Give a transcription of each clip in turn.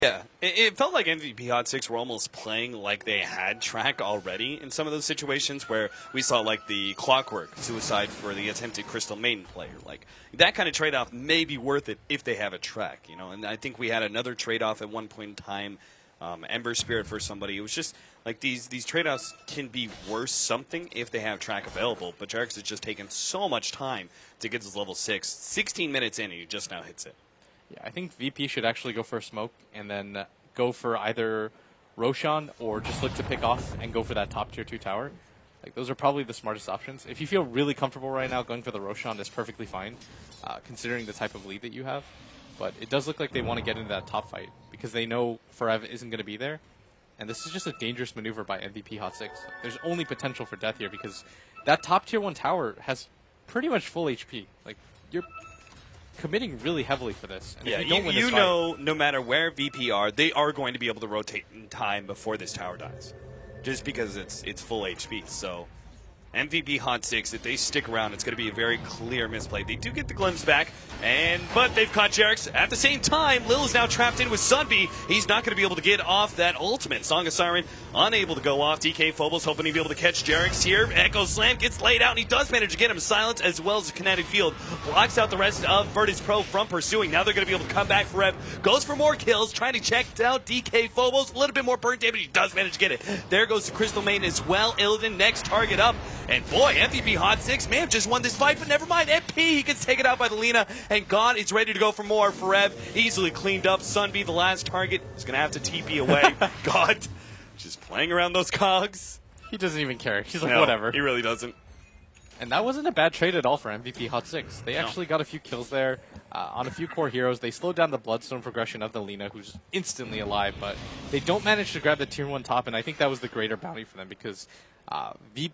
Yeah, it felt like MVP Hot 6 were almost playing like they had track already in some of those situations where we saw like the clockwork suicide for the attempted Crystal Maiden player. Like that kind of trade-off may be worth it if they have a track, you know. And I think we had another trade-off at one point in time, Ember Spirit for somebody. It was just like these trade-offs can be worth something if they have track available, but Jarex has just taken so much time to get to level 6. 16 minutes in and he just now hits it. Yeah, I think VP should actually go for a smoke and then go for either Roshan or just look to pick off and go for that top tier 2 tower. Like those are probably the smartest options. If you feel really comfortable right now, going for the Roshan is perfectly fine, considering the type of lead that you have. But it does look like they want to get into that top fight because they know Forev isn't going to be there. And this is just a dangerous maneuver by MVP Hot 6. Like, there's only potential for death here because that top tier 1 tower has pretty much full HP. Like you're committing really heavily for this. And yeah, if you don't win this you fight, know, no matter where VP are, they are going to be able to rotate in time before this tower dies, just because it's full HP. So MVP Hot 6, if they stick around, it's going to be a very clear misplay. They do get the glimpse back, but they've caught Jarex. At the same time, Lil is now trapped in with Sunby. He's not going to be able to get off that ultimate. Song of Siren unable to go off. DK Phobos hoping to be able to catch Jarex here. Echo Slam gets laid out, and he does manage to get him silence as well as a kinetic field. Blocks out the rest of Virtus Pro from pursuing. Now they're going to be able to come back for Rev. Goes for more kills, trying to check out DK Phobos. A little bit more burnt damage. He does manage to get it. There goes the Crystal Maiden as well. Illidan next target up. And boy, MVP Hot 6 may have just won this fight, but never mind. MP, he gets taken out by the Lina, and God is ready to go for more. Forev easily cleaned up. Sunby, the last target, is going to have to TP away. God, just playing around those cogs. he doesn't even care. He's like, No, whatever. He really doesn't. And that wasn't a bad trade at all for MVP Hot 6. They actually got a few kills there on a few core heroes. They slowed down the Bloodstone progression of the Lina, who's instantly alive, but they don't manage to grab the Tier 1 top, and I think that was the greater bounty for them because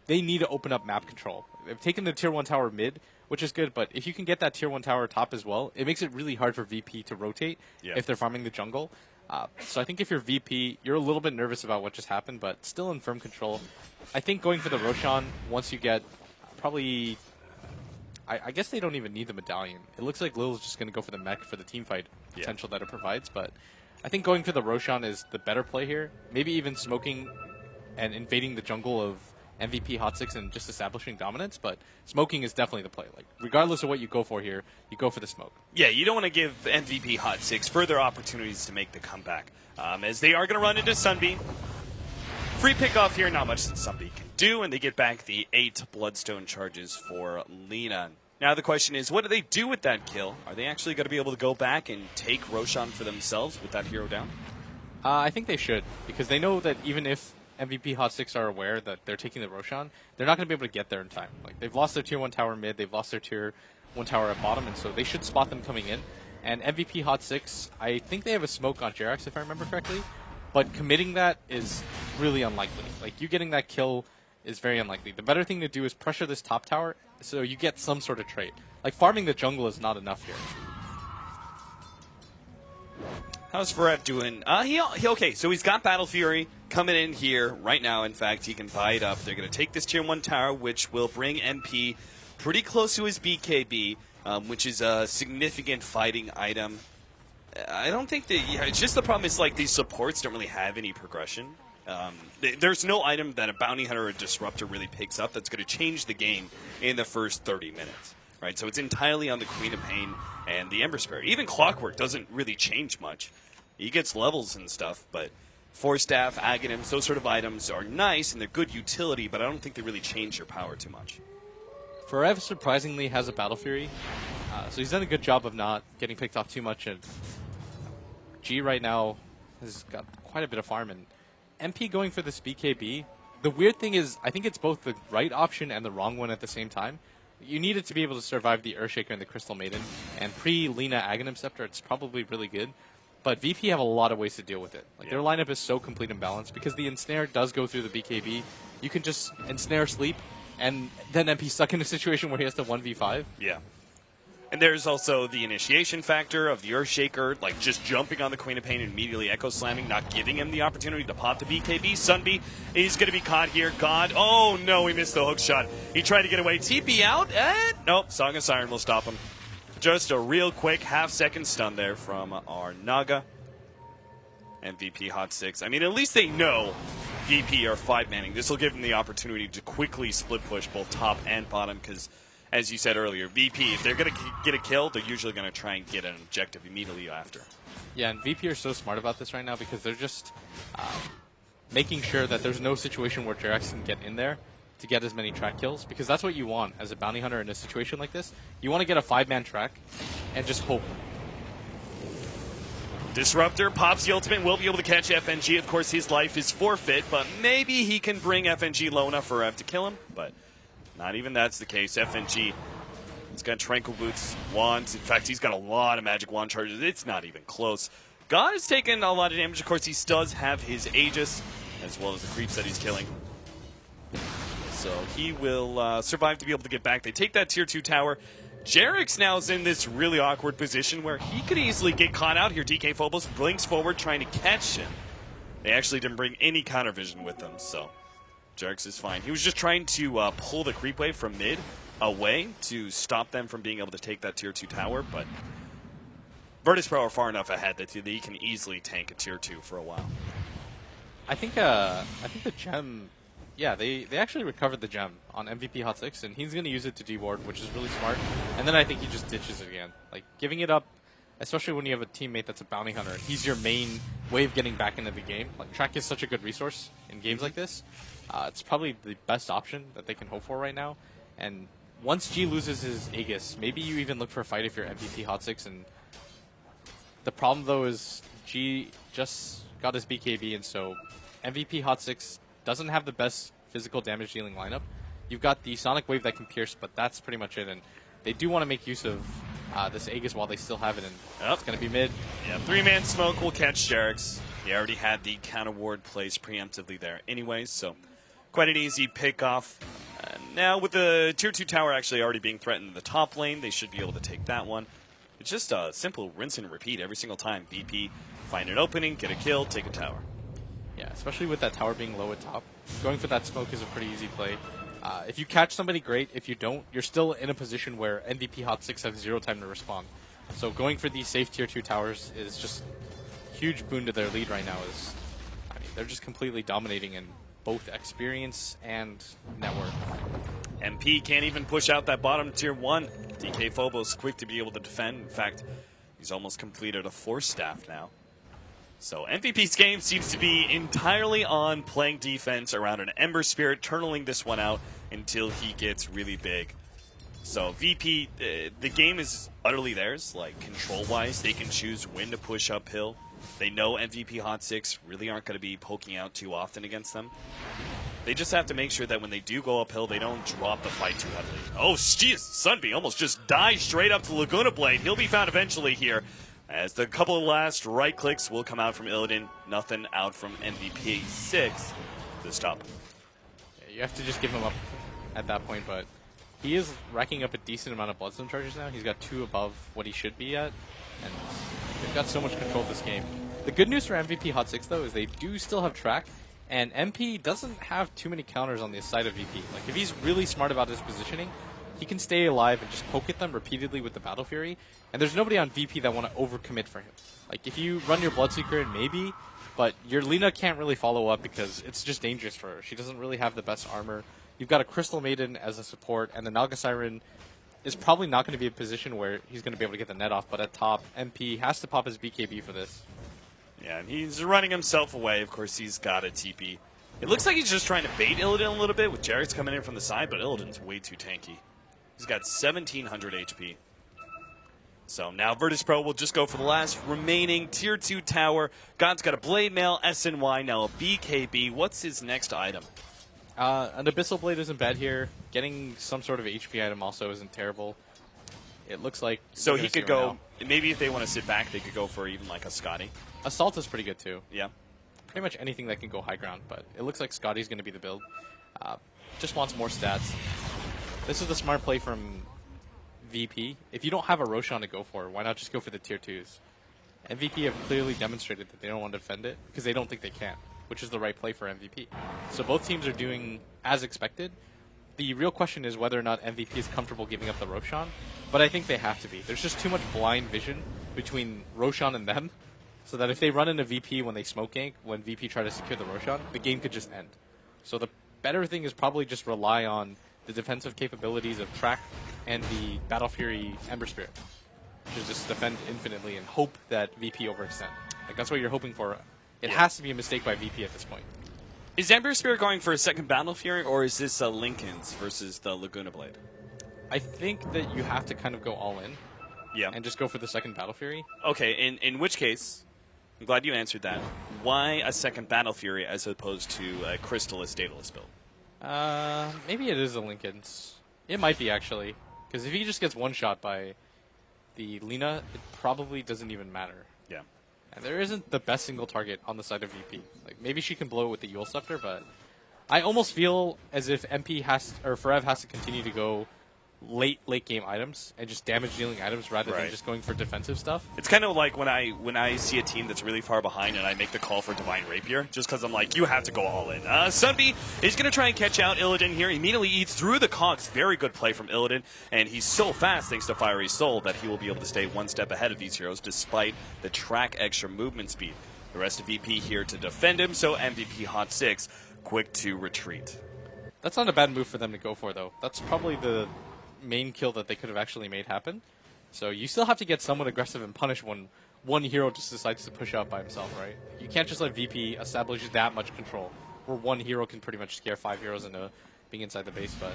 they need to open up map control. They've taken the Tier 1 tower mid, which is good, but if you can get that Tier 1 tower top as well, it makes it really hard for VP to rotate if they're farming the jungle. So I think if you're VP, you're a little bit nervous about what just happened, but still in firm control. I think going for the Roshan, once you get probably... I guess they don't even need the medallion. It looks like Lil's just going to go for the mech for the team fight potential that it provides, but I think going for the Roshan is the better play here. Maybe even smoking and invading the jungle of MVP Hot 6 and just establishing dominance, but smoking is definitely the play. Like, regardless of what you go for here, you go for the smoke. Yeah, you don't want to give MVP Hot 6 further opportunities to make the comeback, as they are going to run into Sunbeam. Free pickoff here, not much that Sunbeam can do, and they get back the 8 Bloodstone charges for Lina. Now the question is, what do they do with that kill? Are they actually going to be able to go back and take Roshan for themselves with that hero down? I think they should, because they know that even if MVP Hot 6 are aware that they're taking the Roshan, they're not going to be able to get there in time. Like, they've lost their Tier 1 tower mid, they've lost their Tier 1 tower at bottom, and so they should spot them coming in. And MVP Hot 6, I think they have a smoke on Jarex, if I remember correctly, but committing that is really unlikely. Like, you getting that kill is very unlikely. The better thing to do is pressure this top tower so you get some sort of trait. Like, farming the jungle is not enough here. How's Forev doing? Okay, so he's got Battle Fury coming in here right now. In fact, he can buy it up. They're going to take this Tier 1 tower, which will bring MP pretty close to his BKB, which is a significant fighting item. I don't think that... Yeah, it's just the problem is, like, these supports don't really have any progression. There's no item that a Bounty Hunter or a Disruptor really picks up that's going to change the game in the first 30 minutes. Right, so it's entirely on the Queen of Pain and the Ember Spirit. Even Clockwork doesn't really change much. He gets levels and stuff, but Force Staff, Aghanims, those sort of items are nice and they're good utility, but I don't think they really change your power too much. Forev surprisingly has a Battle Fury, so he's done a good job of not getting picked off too much, and G right now has got quite a bit of farm, and MP going for this BKB. The weird thing is, I think it's both the right option and the wrong one at the same time. You needed to be able to survive the Earthshaker and the Crystal Maiden, and pre-Lina Aghanim Scepter, it's probably really good. But VP have a lot of ways to deal with it. Like, their lineup is so complete and balanced, because the Ensnare does go through the BKB. You can just Ensnare sleep, and then MP stuck in a situation where he has to 1v5. Yeah. And there's also the initiation factor of the Earthshaker, like just jumping on the Queen of Pain and immediately Echo Slamming, not giving him the opportunity to pop the BKB. Sunby, he's going to be caught here. God, oh no, he missed the hook shot. He tried to get away. TP out, and nope, Song of Siren will stop him. Just a real quick half-second stun there from our Naga. MVP Hot 6. I mean, at least they know VP are 5-manning. This will give them the opportunity to quickly split push both top and bottom because, as you said earlier, VP, if they're going to get a kill, they're usually going to try and get an objective immediately after. Yeah, and VP are so smart about this right now because they're just making sure that there's no situation where Jarex can get in there to get as many track kills, because that's what you want as a bounty hunter in a situation like this. You want to get a 5-man track and just hope. Disruptor pops the ultimate, will be able to catch FNG. Of course, his life is forfeit, but maybe he can bring FNG low enough for Ev to kill him, but not even that's the case. FNG, he's got Tranquil Boots, wands. In fact, he's got a lot of magic wand charges. It's not even close. God has taken a lot of damage. Of course, he does have his Aegis, as well as the creeps that he's killing. So he will survive to be able to get back. They take that tier 2 tower. Jarex now is in this really awkward position where he could easily get caught out here. DK Phobos blinks forward trying to catch him. They actually didn't bring any counter vision with them, so Jarex is fine. He was just trying to pull the creep wave from mid away to stop them from being able to take that tier 2 tower, but Virtus.pro are far enough ahead that they can easily tank a tier 2 for a while. I think the gem, yeah, they actually recovered the gem on MVP Hot 6, and he's going to use it to deward, which is really smart. And then I think he just ditches it again. Like, giving it up, especially when you have a teammate that's a bounty hunter, he's your main way of getting back into the game. Like, track is such a good resource in games like this. It's probably the best option that they can hope for right now. And once G loses his Aegis, maybe you even look for a fight if you're MVP Hot 6. And the problem, though, is G just got his BKB, and so MVP Hot 6 doesn't have the best physical damage dealing lineup. You've got the Sonic Wave that can pierce, but that's pretty much it. And they do want to make use of this Aegis while they still have it, and it's going to be mid. Yeah, 3-man smoke will catch Jarex. He already had the counter ward placed preemptively there anyways, so quite an easy pick off. Now with the tier 2 tower actually already being threatened in the top lane, they should be able to take that one. It's just a simple rinse and repeat every single time. VP, find an opening, get a kill, take a tower. Yeah, especially with that tower being low at top. Going for that smoke is a pretty easy play. If you catch somebody, great. If you don't, you're still in a position where MVP Hot 6 have 0 time to respond. So going for these safe tier 2 towers is just a huge boon to their lead right now. I mean, they're just completely dominating in both experience and network. MP can't even push out that bottom tier 1. DK Phobos quick to be able to defend. In fact, he's almost completed a Force Staff now. So MVP's game seems to be entirely on playing defense around an Ember Spirit, turtling this one out until he gets really big. So VP, the game is utterly theirs, like control-wise. They can choose when to push uphill. They know MVP Hot 6 really aren't going to be poking out too often against them. They just have to make sure that when they do go uphill, they don't drop the fight too heavily. Oh, jeez, Sunbeam almost just dies straight up to Laguna Blade. He'll be found eventually here, as the couple of last right clicks will come out from Illidan. Nothing out from MVP 6 to stop him. Yeah, you have to just give him up at that point, but he is racking up a decent amount of Bloodstone charges now. He's got 2 above what he should be at, and they've got so much control of this game. The good news for MVP Hot 6, though, is they do still have track, and MP doesn't have too many counters on the side of VP. Like, if he's really smart about his positioning, he can stay alive and just poke at them repeatedly with the Battle Fury, and there's nobody on VP that want to overcommit for him. Like, if you run your Bloodseeker, maybe, but your Lina can't really follow up because it's just dangerous for her. She doesn't really have the best armor. You've got a Crystal Maiden as a support, and the Naga Siren is probably not going to be a position where he's going to be able to get the net off, but at top, MP has to pop his BKB for this. Yeah, and he's running himself away. Of course, he's got a TP. It looks like he's just trying to bait Illidan a little bit with Jarex coming in from the side, but Illidan's way too tanky. He's got 1,700 HP. So now Virtus.pro will just go for the last remaining Tier 2 tower. God's got a Blade Mail, SNY, now a BKB. What's his next item? An Abyssal Blade isn't bad here. Getting some sort of HP item also isn't terrible. It looks like... So he could go... Maybe if they want to sit back, they could go for even like a Scotty. Assault is pretty good too. Yeah. Pretty much anything that can go high ground, but it looks like Scotty's going to be the build. Just wants more stats. This is the smart play from VP. If you don't have a Roshan to go for, why not just go for the tier 2s? MVP have clearly demonstrated that they don't want to defend it because they don't think they can, which is the right play for MVP. So both teams are doing as expected. The real question is whether or not MVP is comfortable giving up the Roshan, but I think they have to be. There's just too much blind vision between Roshan and them so that if they run into VP when they smoke gank, when VP try to secure the Roshan, the game could just end. So the better thing is probably just rely on the defensive capabilities of Track and the Battle Fury Ember Spirit. Which is just defend infinitely and hope that VP overextend. Like, that's what you're hoping for. It has to be a mistake by VP at this point. Is Ember Spirit going for a second Battle Fury, or is this Linken's versus the Laguna Blade? I think that you have to kind of go all in. Yeah. And just go for the second Battle Fury. Okay, in which case, I'm glad you answered that. Why a second Battle Fury as opposed to a Crystallis Daedalus build? Maybe it is a Linken's. It might be, actually. Because if he just gets one-shot by the Lina, it probably doesn't even matter. Yeah. And there isn't the best single target on the side of VP. Like, maybe she can blow it with the Yule Scepter, but I almost feel as if MP or Forev has to continue to go late game items and just damage dealing items rather than just going for defensive stuff. It's kind of like when I see a team that's really far behind and I make the call for Divine Rapier, just because I'm like, you have to go all in. Sunby is going to try and catch out Illidan here. He immediately eats through the cogs. Very good play from Illidan, and he's so fast thanks to Fiery Soul that he will be able to stay one step ahead of these heroes despite the Track extra movement speed. The rest of VP here to defend him, so MVP Hot 6 quick to retreat. That's not a bad move for them to go for, though. That's probably the main kill that they could have actually made happen. So you still have to get somewhat aggressive and punish when one hero just decides to push out by himself, right? You can't just let VP establish that much control, where one hero can pretty much scare 5 heroes into being inside the base. But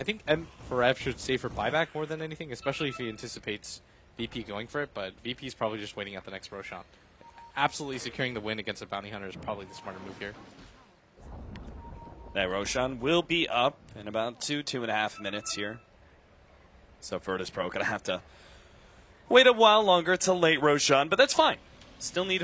I think Forev should stay for buyback more than anything, especially if he anticipates VP going for it. But VP is probably just waiting at the next Roshan. Absolutely securing the win against a bounty hunter is probably the smarter move here. That Roshan will be up in about 2.5 minutes here. So Virtus Pro going to have to wait a while longer till late Roshan, but that's fine. Still need a